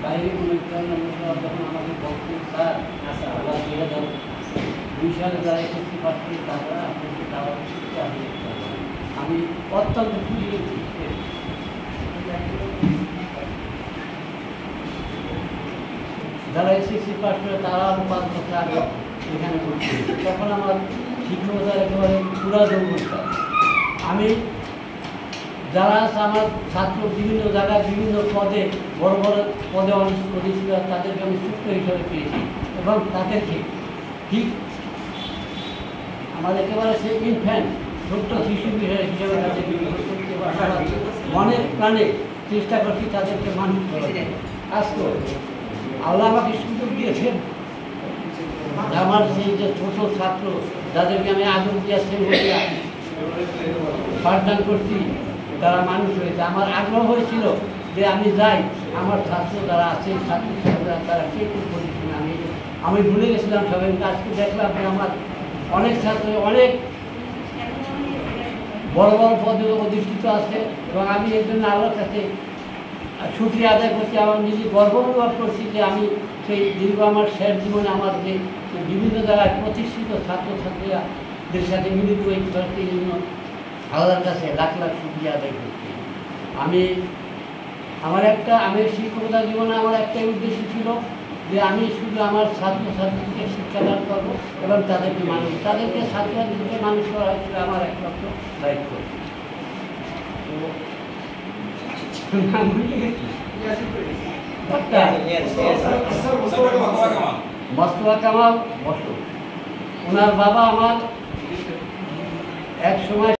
বাইরে কোনো কারণে যখন আমাকে বলতেন স্যার আবার ২ সালে যারা এসএসসি পাস করি তারা আপনাকে দেওয়ার ক্ষেত্রে আমি অত্যন্ত খুশি হয়েছি। যারা এসএসসি পাস করে তারা আরও ৫ বছর আগে এখানে ভর্তি হয়েছে। তখন আমার শিক্ষকতার একেবারে পুরা যোগ্যতা। আমি যারা আছে আমার ছাত্র বিভিন্ন জায়গায় বিভিন্ন পদে বড় বড় পদে অনেক ছিল তাদেরকে আমি শিক্ষক হিসাবে পেয়েছি এবং তাদেরকে ঠিক আমার একেবারে সে ইনফ্যান্ট ছোট্ট শিশু হিসাবে তাদেরকে মনের প্রাণে চেষ্টা করছি তাদেরকে মানুষ আজকে আল্লাহ আমাকে সুযোগ দিয়েছেন আমার সেই যে ছোট ছাত্র যাদেরকে আমি আদর দিয়েছি পাঠদান করছি তারা মানুষ হয়েছে। আমার আগ্রহ হয়েছিল যে আমি যাই আমার ছাত্র যারা আছে ছাত্রছাত্রীরা তারা কে কী করেছেন আমি ভুলে গেছিলাম সবাই। আজকে দেখলাম যে আমার অনেক ছাত্র অনেক বড় বড় পদে অধিষ্ঠিত আছে এবং আমি এর জন্য আল্লাহর কাছে শুকরিয়া আদায় করছি। আমার নিজে গর্ব অনুভব করছি যে আমি সেই দীর্ঘ আমার শেষ জীবনে আমার যে বিভিন্ন জায়গায় প্রতিষ্ঠিত ছাত্রছাত্রীদের সাথে মিলিত এই জন্য আল্লাহর কাছে লাখ লাখ শুকরিয়া আদায় করছি। আমি শিক্ষকতা জীবনে আমার একটাই উদ্দেশ্য ছিল যে আমি শুধু আমার ছাত্রছাত্রীকে শিক্ষাদান করবো এবং তাদেরকে ছাত্রছাত্রীকে মানুষ করা হয়েছিল আমার একমাত্র দায়িত্ব। মোস্তফা কামাল বসু, ওনার বাবা আমার এক সময়